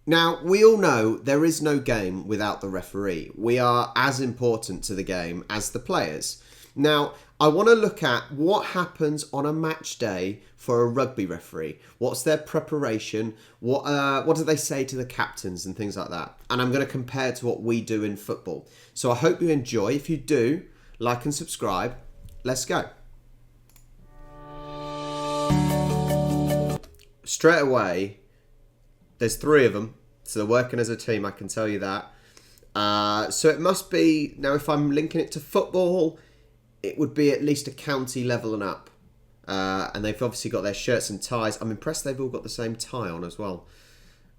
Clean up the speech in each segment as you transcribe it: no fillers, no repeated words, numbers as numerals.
Now, we all know there is no game without the referee. We are as important to the game as the players. Now, I want to look at what happens on a match day for a rugby referee. What's their preparation? What do they say to the captains and things like that? And I'm going to compare to what we do in football. So I hope you enjoy. If you do, like and subscribe. Let's go. Straight away, there's 3 of them, so they're working as a team, I can tell you that. So it must be, now if I'm linking it to football, it would be at least a county level and up. And they've obviously got their shirts and ties. I'm impressed they've all got the same tie on as well.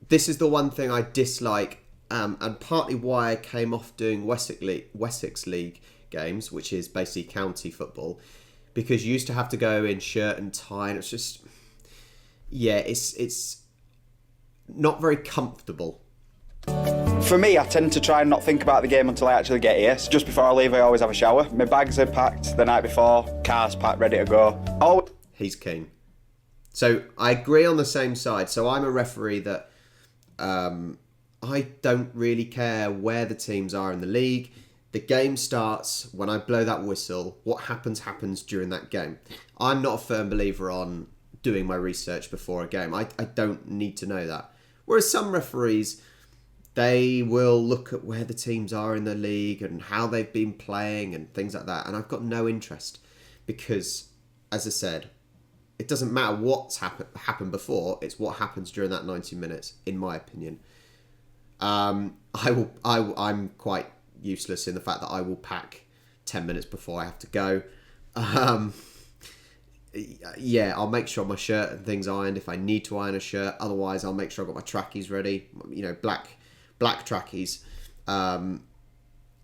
This is the one thing I dislike, and partly why I came off doing Wessex League games, which is basically county football, because you used to have to go in shirt and tie, and it's just... yeah, it's not very comfortable. For me, I tend to try and not think about the game until I actually get here. So just before I leave, I always have a shower. My bags are packed the night before, car's packed, ready to go. He's keen. So I agree on the same side. So I'm a referee that I don't really care where the teams are in the league. The game starts when I blow that whistle. What happens during that game. I'm not a firm believer on doing my research before a game. I don't need to know that. Whereas some referees, they will look at where the teams are in the league and how they've been playing and things like that. And I've got no interest because, as I said, it doesn't matter what's happened before. It's what happens during that 90 minutes, in my opinion. I'm quite useless in the fact that I will pack 10 minutes before I have to go. Yeah, I'll make sure my shirt and things ironed if I need to iron a shirt. Otherwise, I'll make sure I've got my trackies ready. You know, black trackies. I'm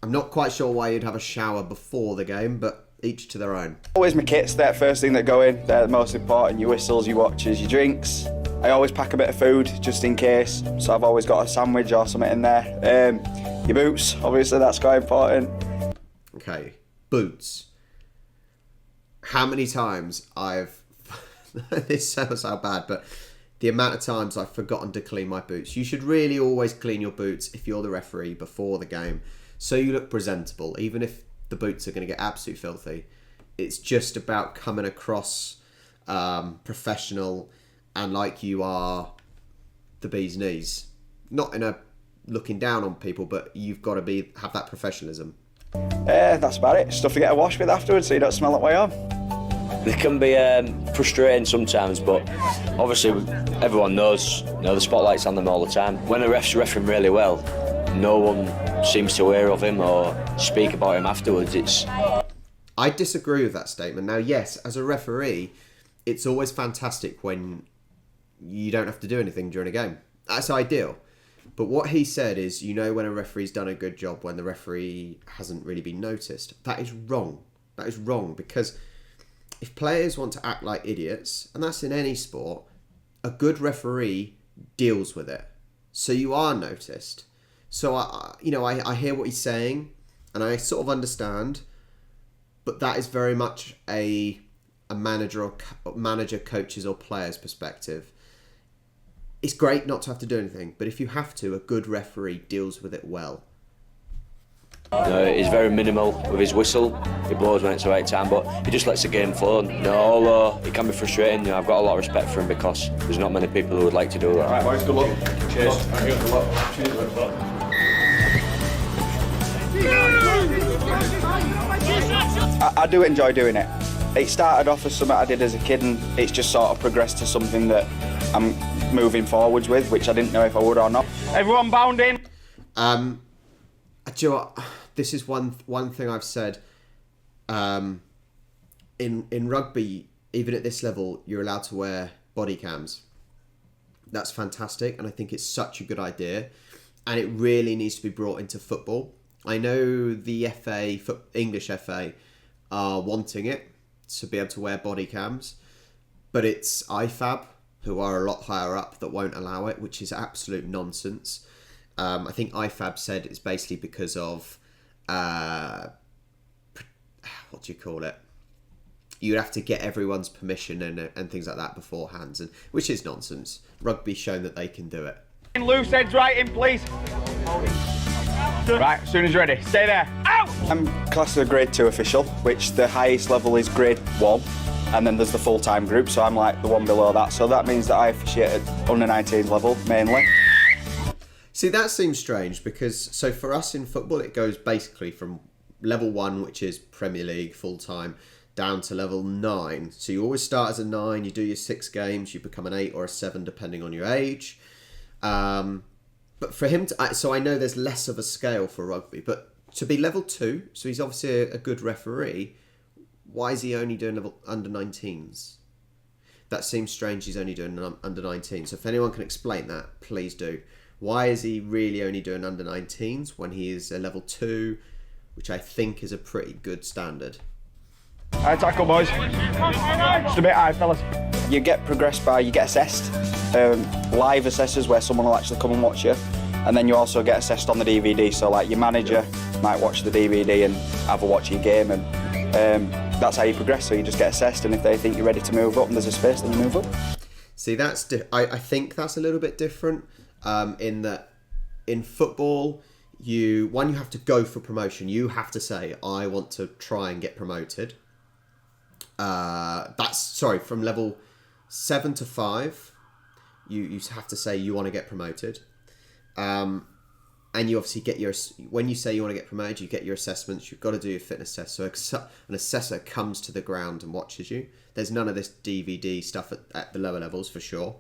not quite sure why you'd have a shower before the game, but each to their own. Always my kits, they're the first thing that go in. They're the most important. Your whistles, your watches, your drinks. I always pack a bit of food just in case. So I've always got a sandwich or something in there. Your boots, obviously, that's quite important. Okay, boots. How many times this sounds so bad, but the amount of times I've forgotten to clean my boots. You should really always clean your boots if you're the referee before the game, so you look presentable, even if the boots are going to get absolutely filthy. It's just about coming across professional and like you are the bee's knees. Not in a looking down on people, but you've got to have that professionalism. That's about it. Stuff to get a wash with afterwards so you don't smell it way on. They can be frustrating sometimes, but obviously everyone knows, the spotlight's on them all the time. When a ref's refereeing really well, no one seems to hear of him or speak about him afterwards. I disagree with that statement. Now, yes, as a referee, it's always fantastic when you don't have to do anything during a game. That's ideal. But what he said is, when a referee's done a good job when the referee hasn't really been noticed. That is wrong. That is wrong, because if players want to act like idiots, and that's in any sport, a good referee deals with it. So you are noticed. So I hear what he's saying, and I sort of understand, but that is very much a manager coaches or players perspective. It's great not to have to do anything, but if you have to, a good referee deals with it well. He's very minimal with his whistle. He blows when it's the right time, but he just lets the game flow. Although it can be frustrating, I've got a lot of respect for him because there's not many people who would like to do that. Right, boys, good luck. Cheers. Thank you. Good luck. Cheers, good luck. I do enjoy doing it. It started off as something I did as a kid, and it's just sort of progressed to something that I'm moving forwards with, which I didn't know if I would or not. Everyone bound in. Do you know what? This is one thing I've said. In rugby, even at this level, you're allowed to wear body cams. That's fantastic, and I think it's such a good idea, and it really needs to be brought into football. I know the FA, English FA, are wanting it to be able to wear body cams, but it's IFAB, who are a lot higher up, that won't allow it, which is absolute nonsense. I think IFAB said it's basically because of, what do you call it? You'd have to get everyone's permission and things like that beforehand, which is nonsense. Rugby's shown that they can do it. Loose ends right in, please. Right, as soon as you're ready, stay there. Out! I'm classed as a grade 2 official, which the highest level is grade 1, and then there's the full-time group, so I'm like the one below that. So that means that I officiate at under 19s level mainly. See, that seems strange because, so for us in football, it goes basically from level 1, which is Premier League full-time, down to level 9. So you always start as a 9, you do your 6 games, you become an 8 or a 7 depending on your age. But for him to, so I know there's less of a scale for rugby, but to be level 2, so he's obviously a good referee, why is he only doing level under 19s? That seems strange, he's only doing under 19s. So if anyone can explain that, please do. Why is he really only doing under 19s when he is a level 2, which I think is a pretty good standard? High tackle, boys. Just a bit high, fellas. You get progressed by, you get assessed. Live assessors where someone will actually come and watch you. And then you also get assessed on the DVD. So like your manager might watch the DVD and have a watch of your game, and that's how you progress. So you just get assessed, and if they think you're ready to move up and there's a space, then you move up. See, I think that's a little bit different. In that, in football, you have to go for promotion. You have to say, I want to try and get promoted. From level 7 to 5, you have to say you want to get promoted. And you obviously get when you say you want to get promoted, you get your assessments. You've got to do your fitness test. So an assessor comes to the ground and watches you. There's none of this DVD stuff at the lower levels for sure.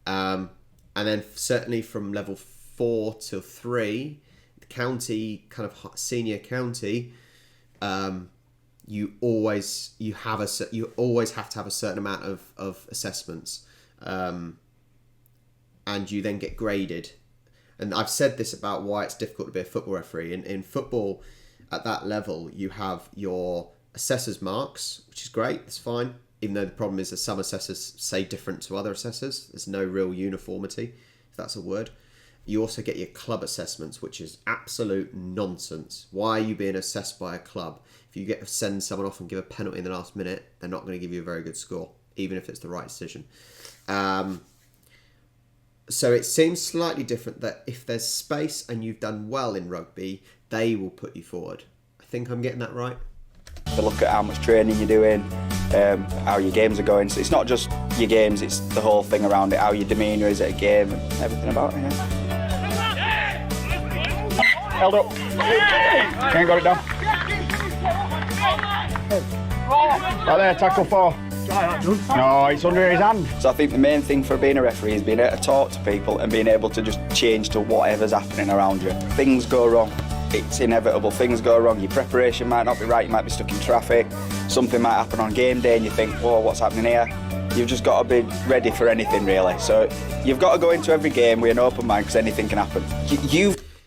And then certainly from level 4 to 3, the county, kind of senior county, you always have to have a certain amount of assessments, and you then get graded. And I've said this about why it's difficult to be a football referee. In football, at that level, you have your assessors' marks, which is great. It's fine. Even though the problem is that some assessors say different to other assessors. There's no real uniformity, if that's a word. You also get your club assessments, which is absolute nonsense. Why are you being assessed by a club? If you get to send someone off and give a penalty in the last minute, they're not going to give you a very good score, even if it's the right decision. So it seems slightly different that if there's space and you've done well in rugby, they will put you forward. I think I'm getting that right. They look at how much training you're doing, how your games are going. So it's not just your games, it's the whole thing around it, how your demeanour is at a game and everything about it. Yeah. Held up. Can't got it down. Right there, tackle 4. No, it's under his hand. So I think the main thing for being a referee is being able to talk to people and being able to just change to whatever's happening around you. Things go wrong. It's inevitable. Things go wrong. Your preparation might not be right. You might be stuck in traffic. Something might happen on game day and you think, whoa, what's happening here? You've just got to be ready for anything, really. So you've got to go into every game with an open mind because anything can happen.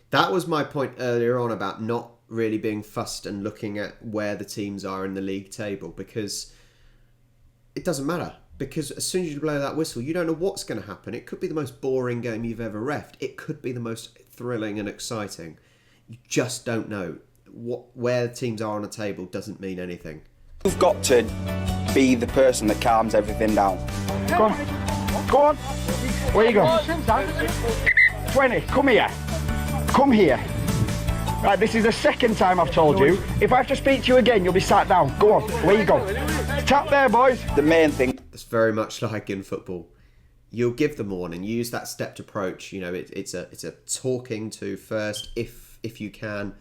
That was my point earlier on about not really being fussed and looking at where the teams are in the league table, because it doesn't matter. Because as soon as you blow that whistle, you don't know what's going to happen. It could be the most boring game you've ever reffed. It could be the most thrilling and exciting. You just don't know. Where teams are on a table doesn't mean anything. You've got to be the person that calms everything down. Go on. Go on. Where you go? 20. Come here. Come here. Right, this is the second time I've told you. If I have to speak to you again, you'll be sat down. Go on. Where you go? Tap there, boys. The main thing. It's very much like in football. You'll give them warning. Use that stepped approach. You know, it's a talking to first, if you can,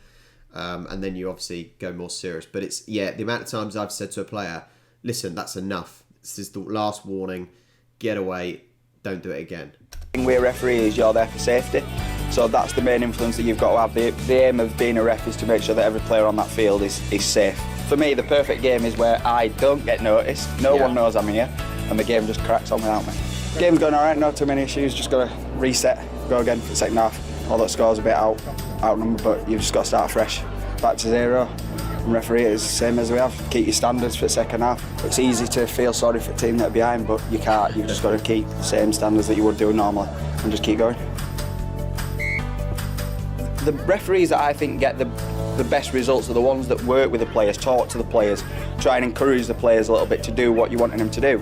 and then you obviously go more serious. But it's, the amount of times I've said to a player, listen, that's enough. This is the last warning. Get away. Don't do it again. We're referees, you're there for safety. So that's the main influence that you've got to have. The aim of being a ref is to make sure that every player on that field is safe. For me, the perfect game is where I don't get noticed, no one knows I'm here, and the game just cracks on without me. Game's going alright, not too many issues, just got to reset, go again for the second half. All that scores a bit outnumbered, but you've just got to start fresh, back to 0. And referee is the same as we have. Keep your standards for the second half. It's easy to feel sorry for the team that are behind, but you can't. You've just got to keep the same standards that you would do normally and just keep going. The referees that I think get the best results are the ones that work with the players, talk to the players, try and encourage the players a little bit to do what you want them to do.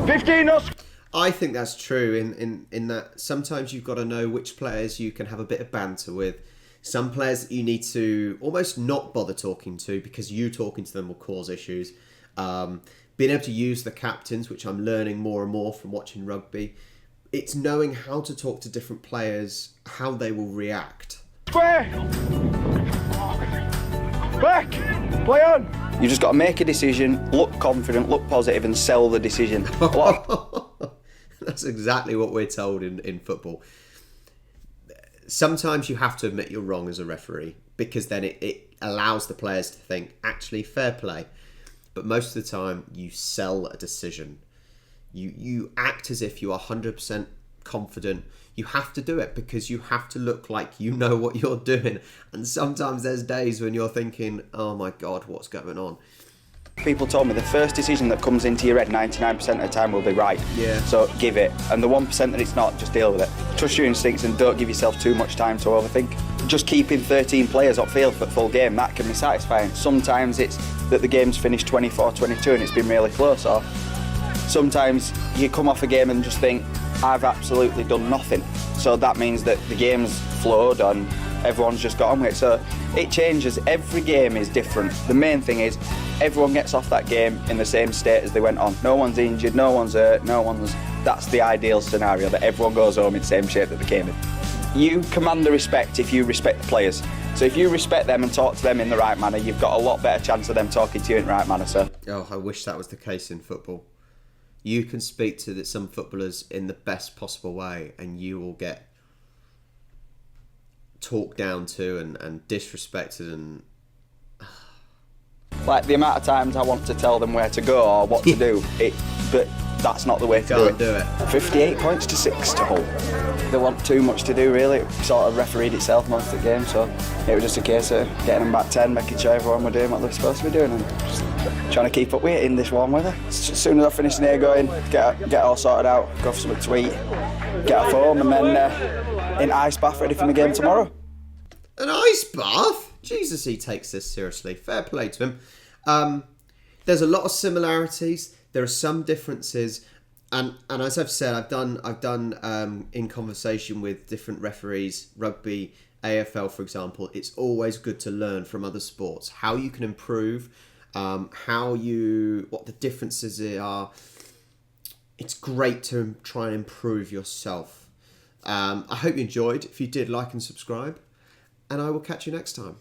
15 us. I think that's true in that sometimes you've got to know which players you can have a bit of banter with. Some players that you need to almost not bother talking to because you talking to them will cause issues. Being able to use the captains, which I'm learning more and more from watching rugby. It's knowing how to talk to different players, how they will react. Square! Back! Play on! You just got to make a decision, look confident, look positive, and sell the decision. That's exactly what we're told in football. Sometimes you have to admit you're wrong as a referee because then it allows the players to think, actually, fair play. But most of the time, you sell a decision. You act as if you are 100% confident. You have to do it because you have to look like you know what you're doing. And sometimes there's days when you're thinking, oh my God, what's going on? People told me the first decision that comes into your head 99% of the time will be right. Yeah. So give it. And the 1% that it's not, just deal with it. Trust your instincts and don't give yourself too much time to overthink. Just keeping 13 players upfield for the full game, that can be satisfying. Sometimes it's that the game's finished 24-22 and it's been really close, or sometimes you come off a game and just think, I've absolutely done nothing. So that means that the game's flowed and everyone's just got on with it. So it changes. Every game is different. The main thing is everyone gets off that game in the same state as they went on. No one's injured, no one's hurt, that's the ideal scenario, that everyone goes home in the same shape that they came in. You command the respect if you respect the players. So if you respect them and talk to them in the right manner, you've got a lot better chance of them talking to you in the right manner, sir. Oh, I wish that was the case in football. You can speak to some footballers in the best possible way and you will get talked down to and disrespected and... Like the amount of times I want to tell them where to go or what to do, but that's not the way to Can't do do it. it. 58 points to 6 to Hull. They want too much to do really. It sort of refereed itself most of the game, so it was just a case of getting them back 10, making sure everyone were doing what they were supposed to be doing and just trying to keep up with it in this warm weather. As soon as I finish the going, get all sorted out, go for something to eat, get off home and then in ice bath ready for the game tomorrow. An ice bath? Jesus, he takes this seriously. Fair play to him. There's a lot of similarities. There are some differences, and as I've said, I've done in conversation with different referees, rugby, AFL, for example. It's always good to learn from other sports how you can improve, what the differences are. It's great to try and improve yourself. I hope you enjoyed. If you did, like and subscribe. And I will catch you next time.